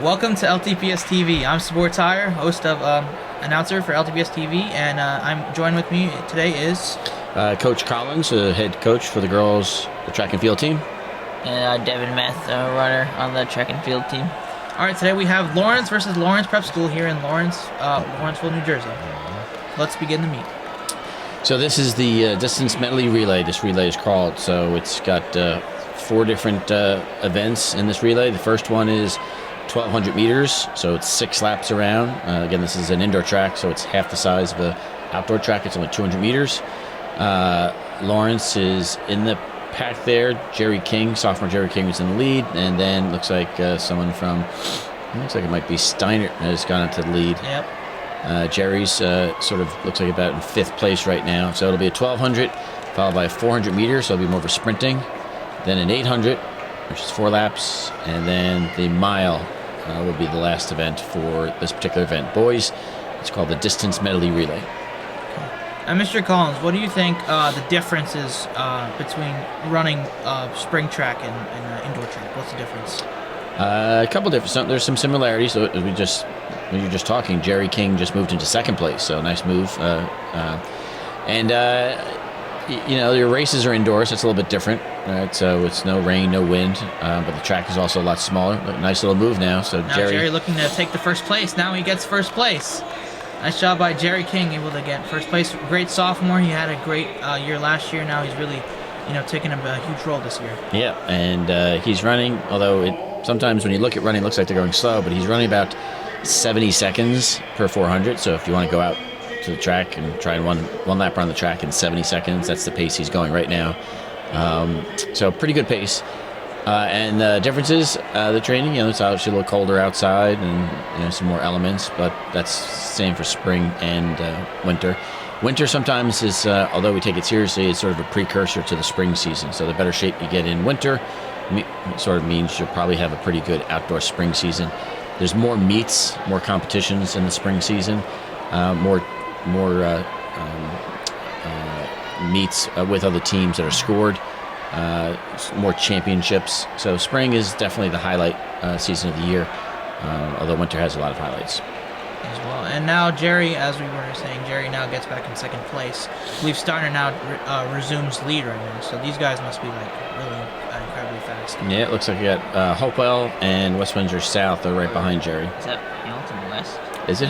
Welcome to LTPS TV. I'm Sports Hire, host of announcer for LTPS TV, and I'm joined with me today is Coach Collins, head coach for the girls track and field team. And Devin Meth, runner on the track and field team. All right. Today we have Lawrence versus Lawrence Prep School here in Lawrenceville, New Jersey. Let's begin the meet. So this is the distance medley relay. This relay is called. So it's got 4 different events in this relay. The first one is 1,200 meters, so it's 6 laps around. Again, this is an indoor track, so it's half the size of an outdoor track. It's only 200 meters. Lawrence is in the pack there. Jerry King, sophomore Jerry King, is in the lead, and then looks like someone from, looks like it might be Steiner, has gone into the lead. Yep. Jerry's sort of looks like about in 5th place right now. So it'll be a 1,200, followed by a 400 meters, so it'll be more of a sprinting. Then an 800, which is 4 laps, and then the mile will be the last event for this particular event. Boys, it's called the distance medley relay. And Mr. Collins, what do you think the difference is between running spring track and indoor track? What's the difference? A couple different. There's some similarities. So when you're just talking, Jerry King just moved into 2nd place, so nice move. Your races are indoors. It's a little bit different, right? So it's no rain, no wind, but the track is also a lot smaller. But nice little move now. So now Jerry looking to take the first place. Now he gets first place. Nice job by Jerry King, able to get first place. Great sophomore. He had a great year last year. Now he's really, taking a huge role this year. Yeah, and he's running. Although sometimes when you look at running, it looks like they're going slow, but he's running about 70 seconds per 400. So if you want to go out to the track and try and one lap around the track in 70 seconds, that's the pace he's going right now. So pretty good pace. And the difference is the training, it's obviously a little colder outside and some more elements, but that's same for spring and winter. Winter sometimes is, although we take it seriously, it's sort of a precursor to the spring season. So the better shape you get in winter sort of means you'll probably have a pretty good outdoor spring season. There's more meets, more competitions in the spring season, more meets with other teams that are scored, more championships. So spring is definitely the highlight season of the year, although winter has a lot of highlights as well. And now Jerry, as we were saying, Jerry now gets back in 2nd place. I believe Steiner now resumes lead right now. So these guys must be really incredibly fast. Yeah, it looks like you got Hopewell and West Windsor South are right behind Jerry. Is that Hamilton West? Is it?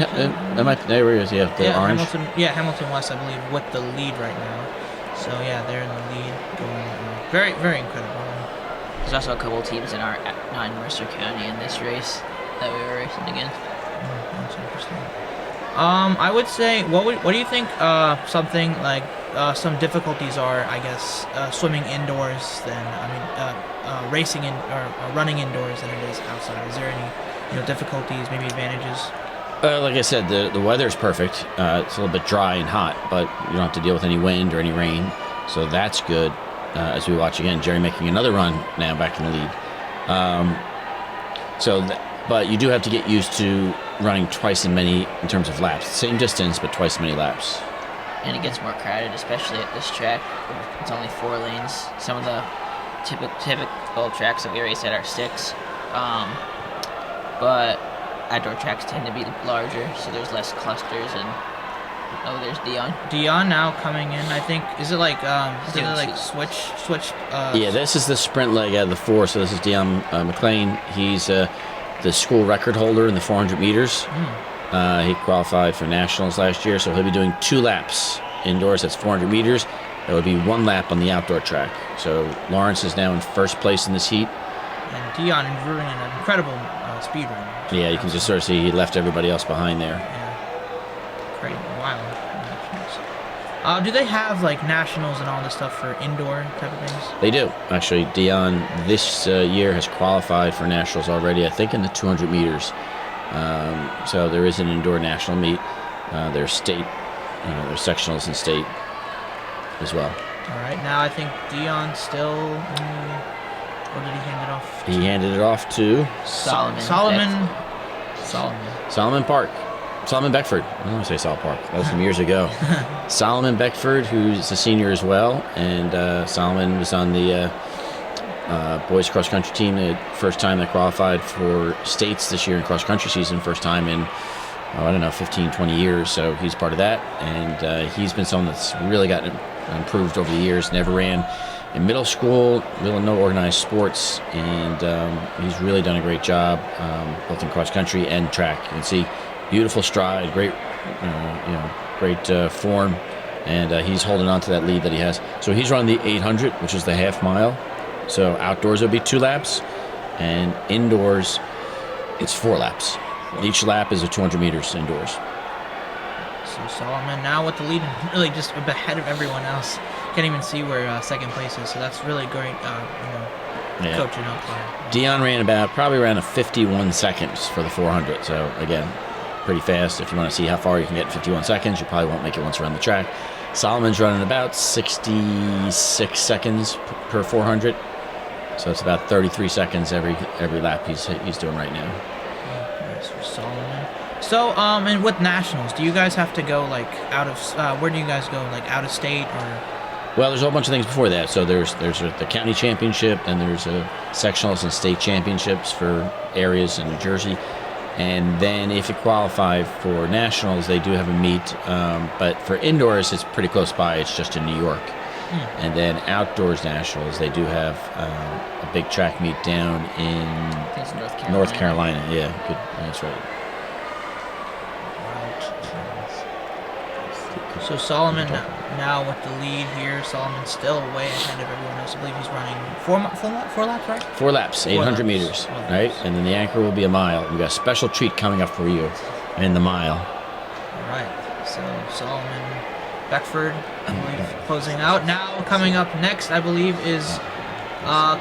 There it is. Yeah, the orange. Hamilton West, I believe, with the lead right now. So yeah, they're in the lead, going very, very incredible. There's also a couple teams in not in Mercer County in this race that we were racing against. That's interesting. I would say, what do you think? Something like some difficulties are, I guess, swimming indoors racing or running indoors than it is outside. Is there any difficulties, maybe advantages? Like I said, the weather's perfect. It's a little bit dry and hot, but you don't have to deal with any wind or any rain, so that's good. As we watch again, Jerry making another run now back in the lead. But you do have to get used to running twice as many in terms of laps. Same distance, but twice as many laps. And it gets more crowded, especially at this track. It's only 4 lanes. Some of the typical tracks that we race at are 6. But outdoor tracks tend to be larger, so there's less clusters. And there's Dion. Dion now coming in. I think is it like switch? Yeah, this is the sprint leg out of the 4. So this is Dion McLean. He's the school record holder in the 400 meters. He qualified for nationals last year, so he'll be doing 2 laps indoors. That's 400 meters. That would be 1 lap on the outdoor track. So Lawrence is now in 1st place in this heat. And Dion is running an incredible speed right now. Yeah, you can just sort of see he left everybody else behind there. Yeah. Great. Wow. Do they have nationals and all this stuff for indoor type of things? They do. Actually, Dion this year has qualified for nationals already, I think in the 200 meters. So there is an indoor national meet. There's state, there's sectionals in state as well. All right. Now I think Dion still... Or did he hand it off? He handed it off to... Solomon Park. Solomon Beckford. I don't want to say Salt Park. That was from years ago. Solomon Beckford, who's a senior as well. And Solomon was on the boys cross country team. The first time they qualified for states this year in cross country season. First time in, I don't know, 15, 20 years. So he's part of that. And he's been someone that's really gotten improved over the years. Never ran in middle school, really no organized sports. And he's really done a great job, both in cross country and track. You can see beautiful stride, great, great form. And he's holding on to that lead that he has. So he's running the 800, which is the half mile. So outdoors would be 2 laps, and indoors it's 4 laps. Each lap is 200 meters indoors. So Solomon now with the lead, really just ahead of everyone else. Can't even see where second place is. So that's really great, coaching up there. Dion probably ran a 51 seconds for the 400. So again, pretty fast. If you want to see how far you can get in 51 seconds, you probably won't make it once around the track. Solomon's running about 66 seconds per 400. So it's about 33 seconds every lap he's doing right now. Nice for Solomon. So, and with nationals, do you guys have to go like out of? Where do you guys go? Like out of state or? Well, there's a whole bunch of things before that. So there's the county championship, and there's sectionals and state championships for areas in New Jersey. And then if you qualify for nationals, they do have a meet. But for indoors, it's pretty close by. It's just in New York. And then outdoors nationals, they do have a big track meet down in I think it's North Carolina. Yeah, good. That's right. So Solomon now with the lead here. Solomon's still way ahead of everyone else. I believe he's running 4 laps, right? 4 laps, 800 meters, right? And then the anchor will be a mile. We've got a special treat coming up for you in the mile. All right. So Solomon Beckford, I believe, closing out. Now coming up next, I believe, is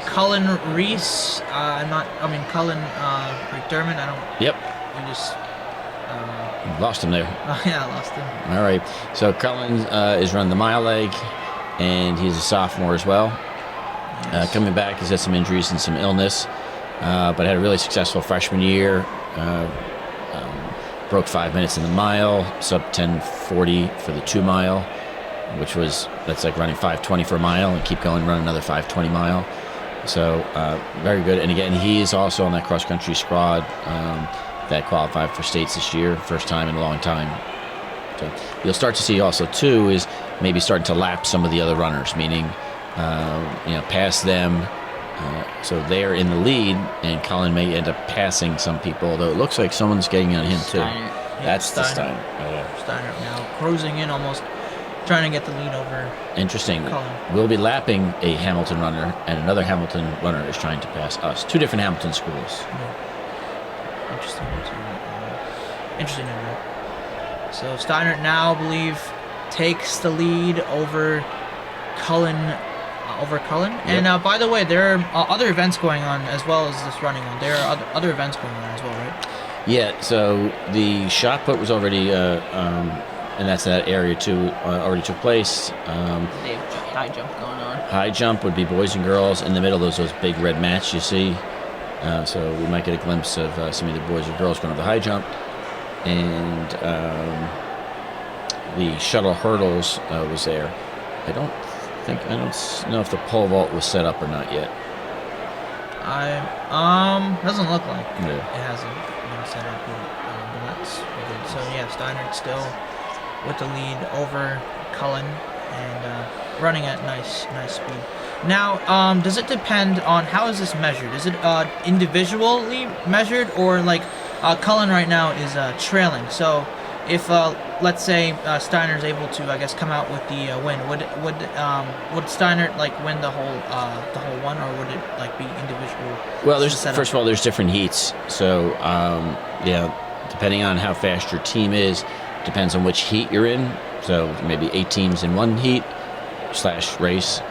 Cullen Reese. Cullen McDermott. Yep. We just. Lost him there. Oh, yeah, I lost him. All right. So Cullen is running the mile leg, and he's a sophomore as well. Yes. Coming back, he's had some injuries and some illness, but had a really successful freshman year. Broke 5 minutes in the mile, sub 10:40 for the 2 mile, that's like running 5:20 for a mile, and keep going, run another 5:20 mile. So very good. And again, he is also on that cross country squad that qualified for states this year, first time in a long time. So you'll start to see also too is maybe starting to lap some of the other runners, meaning pass them. So they're in the lead, and Colin may end up passing some people, although it looks like someone's getting on him too. Steiner. That's the Steiner. Steiner now cruising in, almost trying to get the lead over. Interesting. Colin. We'll be lapping a Hamilton runner, and another Hamilton runner is trying to pass us. 2 different Hamilton schools. Interesting to know. So Steiner now, I believe, takes the lead over Cullen. Yep. And by the way, there are other events going on as well as this running one. There are other events going on as well, right? Yeah, so the shot put was already, and that's that area too, already took place. They have high jump going on. High jump would be boys and girls. In the middle, there's those big red mats you see. So we might get a glimpse of some of the boys and girls going to the high jump. And the shuttle hurdles was there. I don't know if the pole vault was set up or not yet. Doesn't look like Yeah. it hasn't been set up yet, but that's good. So yeah, Steiner still with the lead over Cullen and running at nice speed. Now, does it depend on how is this measured? Is it individually measured, or like Cullen right now is trailing? So if let's say Steiner's able to, I guess, come out with the win, would Steiner like win the whole one, or would it like be individual? Well, first of all, there's different heats. So depending on how fast your team is, depends on which heat you're in. So maybe 8 teams in one heat / race,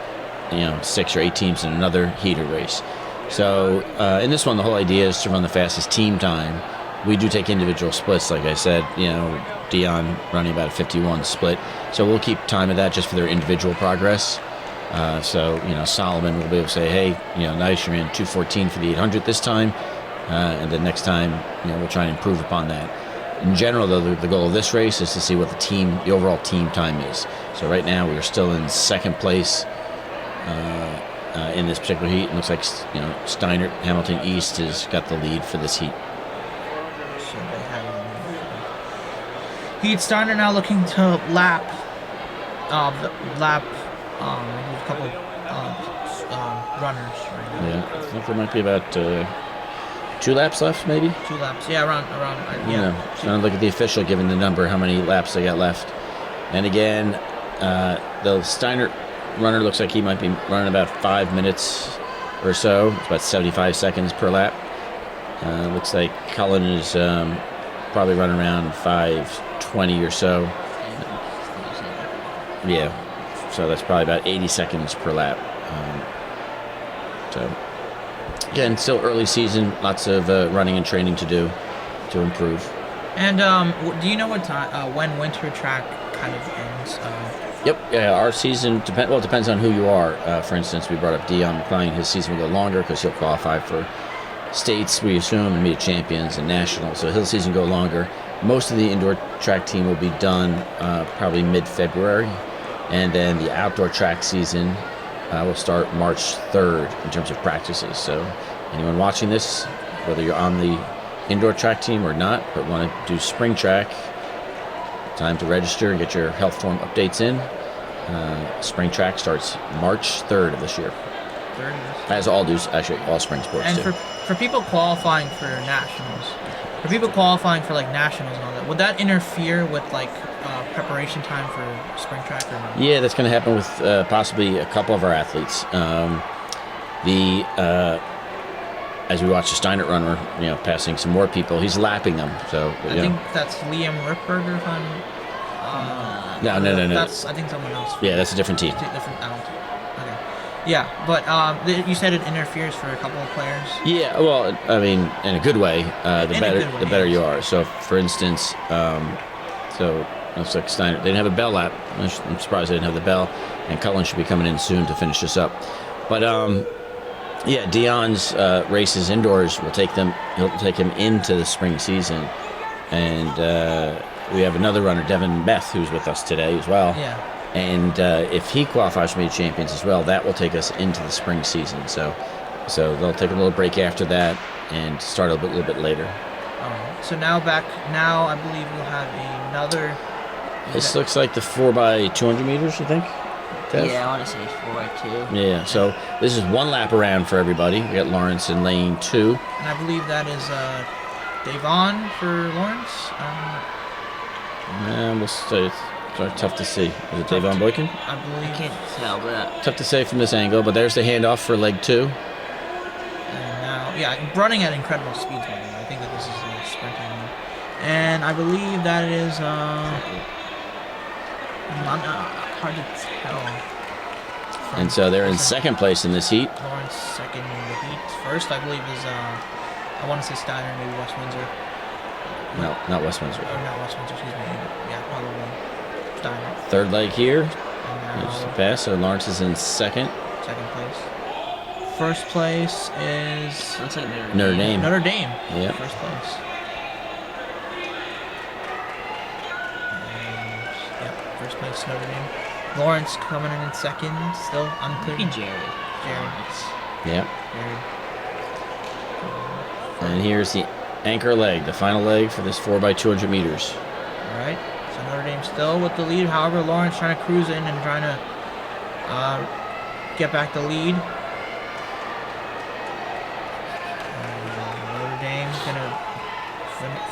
6 or 8 teams in another heat or race. So in this one, the whole idea is to run the fastest team time. We do take individual splits, like I said, Dion running about a 51 split. So we'll keep time of that just for their individual progress. So Solomon will be able to say, hey, nice, you're in 2:14 for the 800 this time. And then next time, we'll try and improve upon that. In general, though, the goal of this race is to see what the overall team time is. So right now, we are still in second place in this particular heat. It looks like Steiner Hamilton East has got the lead for this heat. So they have Heat Steiner now looking to lap a couple runners right now. Yeah, I think there might be about 2 laps left, maybe. 2 laps. Yeah, around. Yeah. So look at the official giving the number, how many laps they got left. And again, the Steiner runner looks like he might be running about 5 minutes or so. It's about 75 seconds per lap. Looks like Cullen is probably running around 5:20 or so. Yeah, so that's probably about 80 seconds per lap. So again, still early season, lots of running and training to do to improve. And do you know what time when winter track kind of ends? Yep. Yeah, our season it depends on who you are. For instance, we brought up Dion McLean. His season will go longer because he'll qualify for states, we assume, and meet champions and nationals. So his season go longer. Most of the indoor track team will be done probably mid-February, and then the outdoor track season will start March 3rd in terms of practices. So anyone watching this, whether you're on the indoor track team or not, but want to do spring track, time to register and get your health form updates in. Spring track starts March 3rd of this year. As all do, actually, all spring sports and do. for people qualifying for nationals, and all that, would that interfere with like preparation time for spring track or not? Yeah, that's going to happen with possibly a couple of our athletes. As we watch the Steiner runner, passing some more people, he's lapping them. So I think that's Liam Ripberger. If I'm no. That's I think someone else. Yeah, that's a different team. Different. Okay. Yeah, but you said it interferes for a couple of players. Yeah, well, I mean, in a good way. The better you are. So, for instance, looks like Steiner, they didn't have a bell lap. I'm surprised they didn't have the bell. And Cullen should be coming in soon to finish this up. But yeah, Dion's races indoors he'll take him into the spring season. And we have another runner, Devin Beth, who's with us today as well. Yeah. And if he qualifies for Meet Champions as well, that will take us into the spring season. So they'll take a little break after that and start a little bit later. So now I believe we'll have another. This looks like the 4x200 meters, you think? Tev? Yeah, I want to say 4x2. Yeah, so this is 1 lap around for everybody. We got Lawrence in lane 2. And I believe that is Davon for Lawrence. We'll say it's tough to see. Is it Davon Boykin? I believe. I can't tell, but Tough to say from this angle, but there's the handoff for leg 2. And now, running at incredible speeds. By the way. I think that this is a sprinting one. And I believe that is hard to tell. And so they're in second place in this heat. Lawrence second in the heat. First, I believe, is I want to say Steiner, maybe West Windsor. No, not West Windsor. Or not West Windsor, excuse me. Yeah, probably Steiner. Third leg here. And Just a now, pass. So Lawrence is in second. second place. First place is looks like Notre Dame. Notre Dame. Yep. First place. And, first place Notre Dame. Lawrence coming in second, still unclear. Maybe Jared. Yep. Jared. And here's the anchor leg, the final leg for this 4x200 meters. All right. So Notre Dame still with the lead. However, Lawrence trying to cruise in and trying to get back the lead. Notre Dame gonna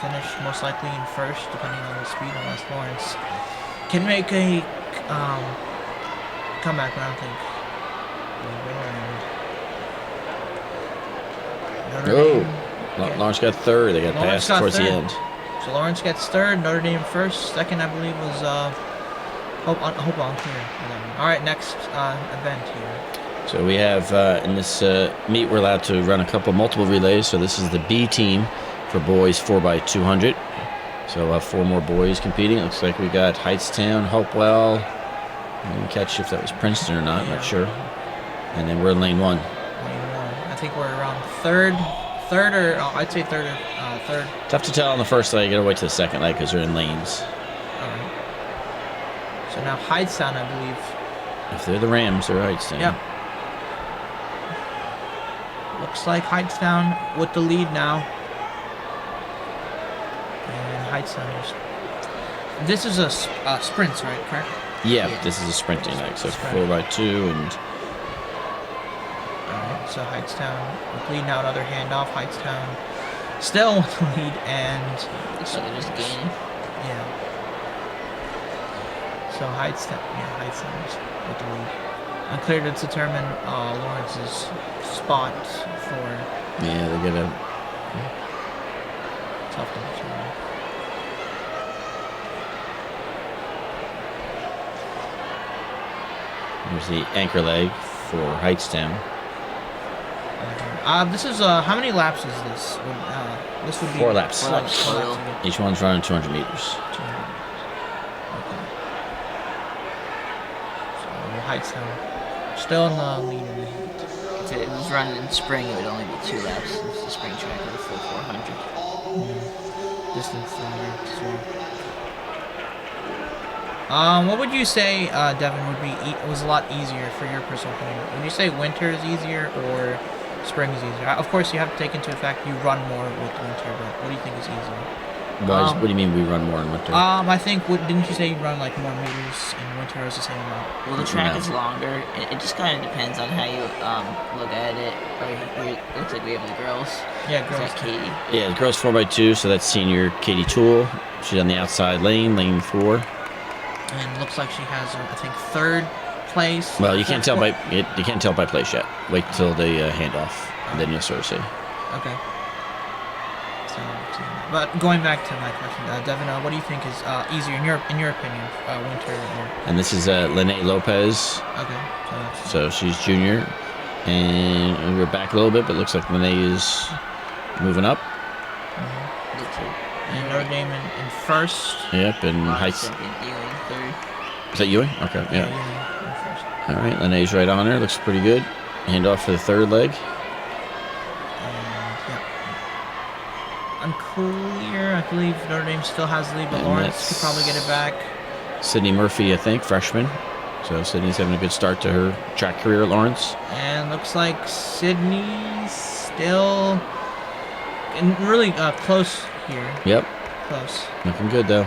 finish most likely in first, depending on the speed, unless Lawrence can make a comeback. But I don't think. Notre Dame. Lawrence got third. They got Lawrence passed got towards the third. end. So Lawrence gets third. Notre Dame first. Second, I believe, was Hope unclear. All right, next event here. So we have in this meet, we're allowed to run multiple relays. So this is the B team for boys 4x200. So we'll have 4 more boys competing. It looks like we got Heightstown, Hopewell. I didn't catch if that was Princeton or not. Yeah. Not sure. And then we're in lane 1. Lane 1. I think we're around third, I'd say third. Tough to tell on the first leg. You gotta wait to the second leg because they're in lanes. All right. So now Heightstown, I believe. If they're the Rams, they're Heightstown. Yeah. looks like Heightstown with the lead now. And Heightstown just... This is a sprint, right? Correct? Yeah, this is a sprinting leg, so Sprint. 4x2 and Alright, so Heightstown with lead now. Another handoff. Heightstown still with the lead, and Looks like they're just gaining. yeah. So Heightstown is with the lead. Unclear to determine Lawrence's spot for yeah, they get a tough to determine. Here's the anchor leg for Heightstown. This is how many laps is this? This would be 4 laps. 4 laps total. again. Each one's running 200 meters. 200 meters. Okay. So Heightstown still in the lead in the heat. If it was run in spring, it would only be 2 laps. It's the spring track with a full 400. Distance longer as well. What would you say, Devin, would be was a lot easier for your personal opinion? Would you say winter is easier or spring is easier? Of course, you have to take into effect you run more with winter, but what do you think is easier? What do you mean we run more in winter? I think didn't you say you run like more meters in winter, or is the same amount? Well, the track No. is longer. It just kind of depends on how you look at it. Right here, it looks like we have the girls. Yeah, Is girls. that Katie? Yeah, the girls 4x2, so that's senior Katie Toole. She's on the outside lane 4. And looks like she has, I think, third place. Well, you can't tell by place yet. Wait till they hand off, and then you'll sort of see. Okay. So, but going back to my question, Devin, what do you think is easier in your opinion, winter or? And this is Lene Lopez. Okay. So she's junior, and we're back a little bit, but it looks like Lene is moving up. Looks like And Notre Dame in first. Yep, and Heights. second, Ewing third. Is that Ewing? Okay, yeah. Ewing in first. All right, Lene's right on her. Looks pretty good. Hand off for the third leg. And yeah. Unclear. I believe Notre Dame still has the lead, but And Lawrence that's- could probably get it back. Sydney Murphy, I think, freshman. So Sydney's having a good start to her track career at Lawrence. And looks like Sydney's still really close here. Yep, Close. looking good though.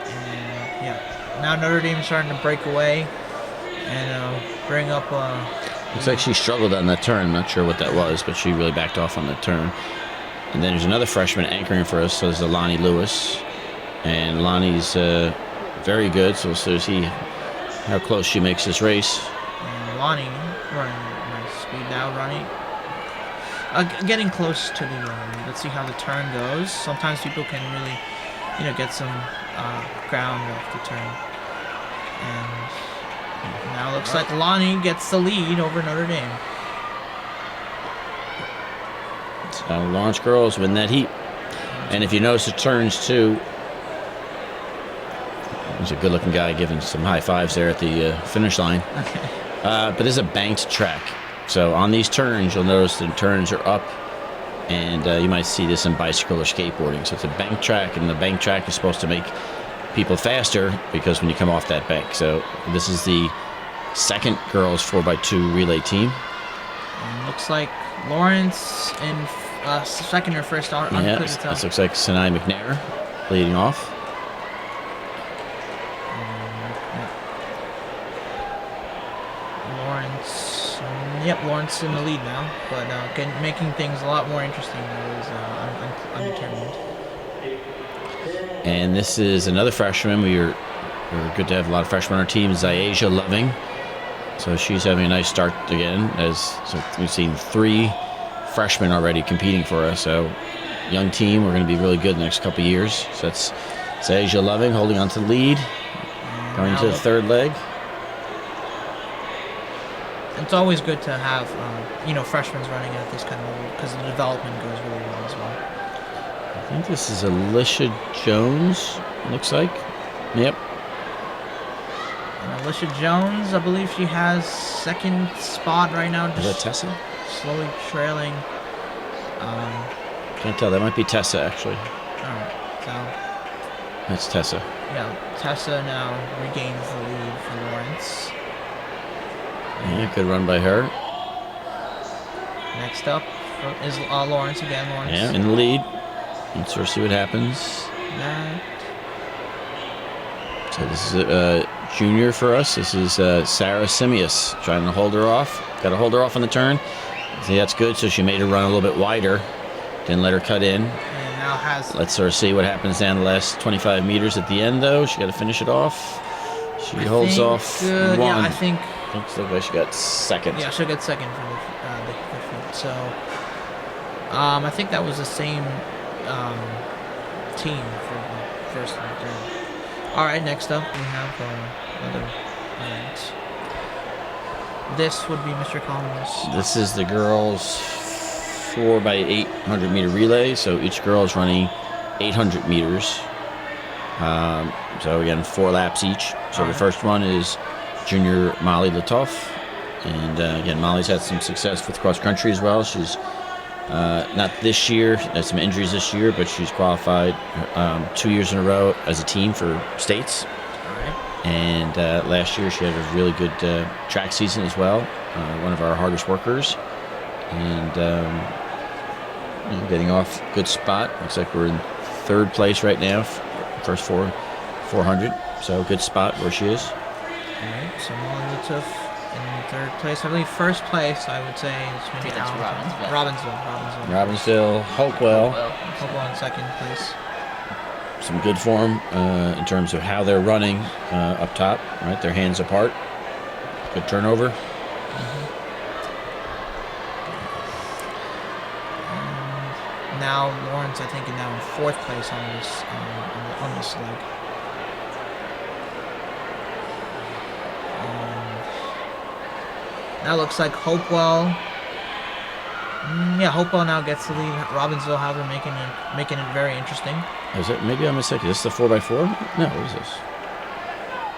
And yeah, now Notre Dame is starting to break away and bring up. Looks like she struggled on that turn. I'm not sure what that was, but she really backed off on that turn. And then there's another freshman anchoring for us. So there's Lonnie Lewis. And Lonnie's very good. So we'll see how close she makes this race. And Lonnie running nice speed now, running. Getting close to the. Let's see how the turn goes. Sometimes people can really, get some ground off the turn. And now it looks like Lonnie gets the lead over Notre Dame. So Lawrence girls win that heat. And if you notice the turns too, there's a good-looking guy giving some high fives there at the finish line. Okay. But this is a banked track. So on these turns, you'll notice the turns are up, and you might see this in bicycle or skateboarding. So it's a banked track, and the banked track is supposed to make people faster because when you come off that bank. So this is the second girls 4x2 relay team. And looks like Lawrence in second or first. Yeah, this looks like Sinai McNair leading off. Lawrence. Yep, Lawrence in the lead now, but making things a lot more interesting now is undetermined. And this is another freshman. We're good to have a lot of freshmen on our team. Zayasia Loving. So she's having a nice start again. So we've seen 3 freshmen already competing for us. So young team. We're going to be really good in the next couple of years. So that's Zayasia Loving holding on to the lead. And Going now to the third leg. It's always good to have freshmen running at this kind of level because the development goes really well as well. I think this is Alicia Jones, looks like. Yep. And Alicia Jones, I believe she has second spot right now. Is that Tessa? Slowly trailing. Can't tell. That might be Tessa, actually. Alright, so That's Tessa. yeah, Tessa now regains the lead for Lawrence. Yeah, good run by her. Next up is Lawrence again. Lawrence. Yeah, in the lead. Let's sort of see what happens. That. So this is a junior for us. This is Sarah Simius trying to hold her off. Got to hold her off on the turn. See, that's good. So she made her run a little bit wider. Didn't let her cut in. And now has. Let's sort of see what happens down the last 25 meters at the end, though. She got to finish it off. She holds off one. Yeah, I think. Looks like she got second. Yeah, she'll get second for the feet. So, I think that was the same team for the first and third. All right, next up we have another event. This would be Mr. Collins. This is the girls' 4x800 meter relay. So each girl is running 800 meters. So again, 4 laps each. So the first one is junior Molly Latoff. And again, Molly's had some success with cross country as well. She's not this year, had some injuries this year, but she's qualified 2 years in a row as a team for states. All right. And last year she had a really good track season as well. One of our hardest workers. And getting off good spot. Looks like we're in third place right now. First 400. So good spot where she is. All right. So Molly Latoff in third place. I believe first place, I would say, is maybe that's Robbinsville. Hopewell. Hopewell in second place. Some good form in terms of how they're running up top. Right, their hands apart. Good turnover. Now Lawrence, I think, is now in fourth place on this leg. Now looks like Hopewell. Hopewell now gets the lead. Robbinsville, however, making it very interesting. Is it? Maybe I'm mistaken. Is this the 4x4? No, what is this?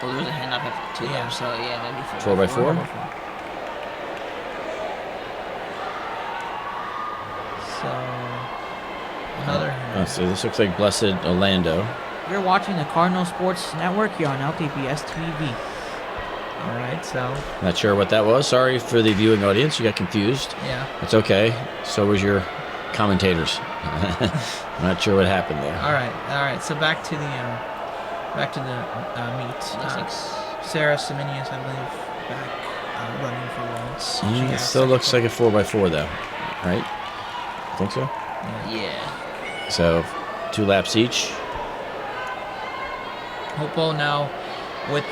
Well, there was a handoff after 2 laps, so yeah, maybe 4x4? So, another. So this looks like Blessed Orlando. You're watching the Cardinal Sports Network here on LTPS TV. All right, so. Not sure what that was. Sorry for the viewing audience. You got confused. Yeah. It's okay. So was your commentators. I'm not sure what happened there. All right. So back to the meet. Sarah Seminius, I believe, back running for Lawrence. It still looks like a 4x4 though, right? I think so. Yeah. So 2 laps each. Hopewell now with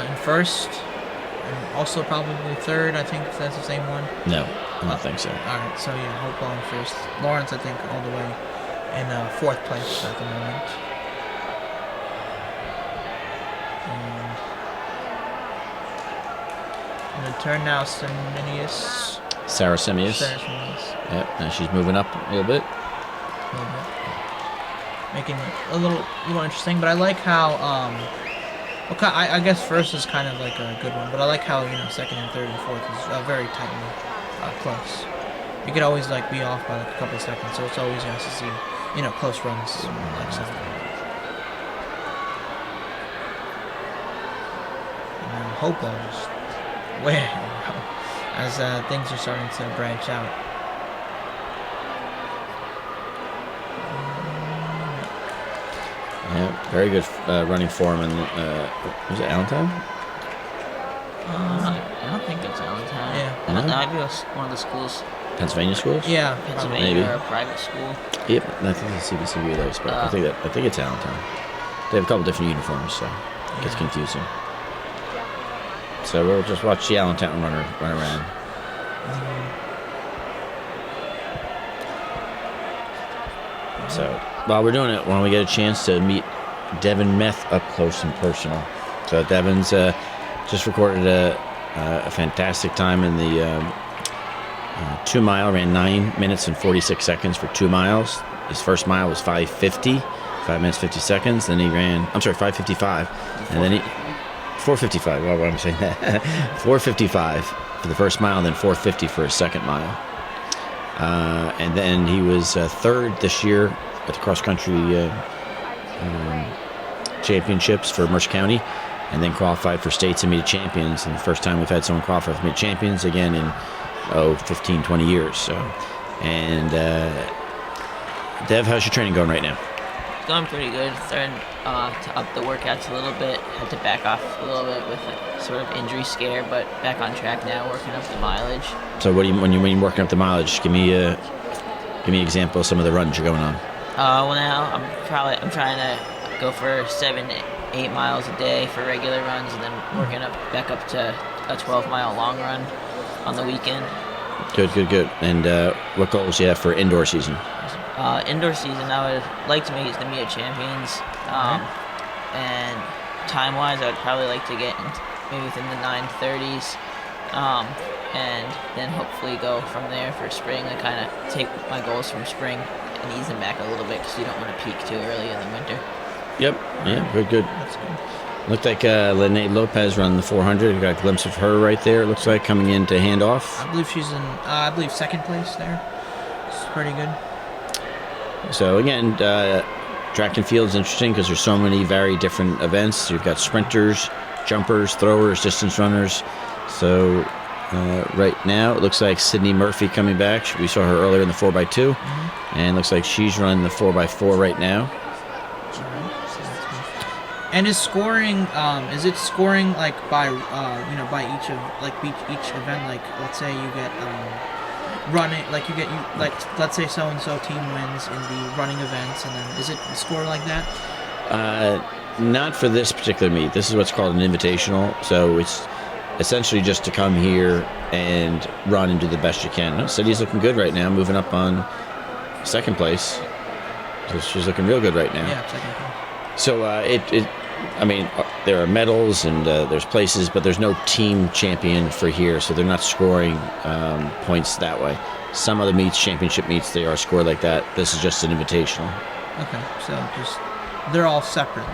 in first, and also probably third. I think that's the same one. No, I don't think so. All right, so yeah, Hopewell in first. Lawrence, I think, all the way in fourth place at the moment. And in the turn now, Sarah Simius. Yep, now she's moving up a little bit. Making it a little interesting, but I like how okay, I guess first is kind of like a good one, but I like how second and third and fourth is very tightly close. You could always be off by a couple of seconds, so it's always nice to see close runs like so. And Hopewell just way as things are starting to branch out. Yeah, very good running form. And was it Allentown? I don't think it's Allentown. Yeah. That might be one of the schools. Pennsylvania schools? Yeah, Pennsylvania maybe. or a private school. Yep, I think it's CBC relays, but I think it's Allentown. They have a couple different uniforms, so it gets confusing. So we'll just watch the Allentown runner run around. So while we're doing it, why don't we get a chance to meet Devin Meth up close and personal. So Devin's just recorded a fantastic time in the 2 mile, ran 9 minutes and 46 seconds for 2 miles. His first mile was 5:50, 5 minutes 50 seconds. Then he ran, 5:55, and then 4:55. Why am I saying that? 4:55 for the first mile, and then 4:50 for his second mile. And then he was third this year at the cross country championships for Mercer County. and then qualified for states and meet champions. And the first time we've had someone qualify for meet champions again in 15, 20 years. So, and Dev, how's your training going right now? It's going pretty good. Starting to up the workouts a little bit. Had to back off a little bit with a sort of injury scare, but back on track now, working up the mileage. So what do you when you're working up the mileage? Give me an example of some of the runs you're going on. Well, now I'm trying to go for 7 to 8 miles a day for regular runs, and then working back up to a 12-mile long run on the weekend. Good. And what goals do you have for indoor season? Indoor season, I would like to make it to the Meet Champions. And time-wise, I would probably like to get maybe within the 9:30s. And then hopefully go from there for spring and kind of take my goals from spring and ease them back a little bit because you don't want to peak too early in the winter. Yep. Yeah. Good. That's good. Looked like Lene Lopez run the 400. You got a glimpse of her right there. It looks like coming in to hand off. I believe she's in, second place there. It's pretty good. So again, track and field is interesting because there's so many very different events. You've got sprinters, jumpers, throwers, distance runners. So right now it looks like Sydney Murphy coming back. We saw her earlier in the 4x2, and looks like she's running the 4x4 right now. And is scoring? Is it scoring like by by each event? Like let's say you get running, let's say so and so team wins in the running events, and then is it scored like that? Not for this particular meet. This is what's called an invitational. So it's essentially just to come here and run and do the best you can. City's looking good right now, moving up on second place. So she's looking real good right now. Yeah, second place. So there are medals and there's places, but there's no team champion for here, so they're not scoring points that way. Some other meets, championship meets, they are scored like that. This is just an invitational. Okay, so they're all separate.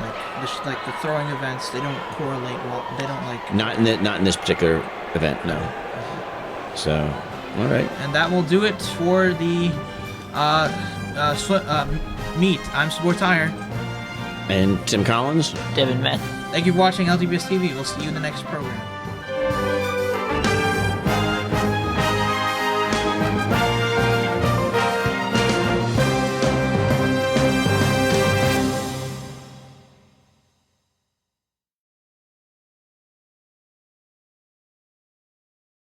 Like the throwing events, they don't correlate well. They don't like. Not in this particular event, no. So, all right. And that will do it for the meet. I'm Sport Tire. And Tim Collins. Devin Meth. Thank you for watching LTBS TV. We'll see you in the next program.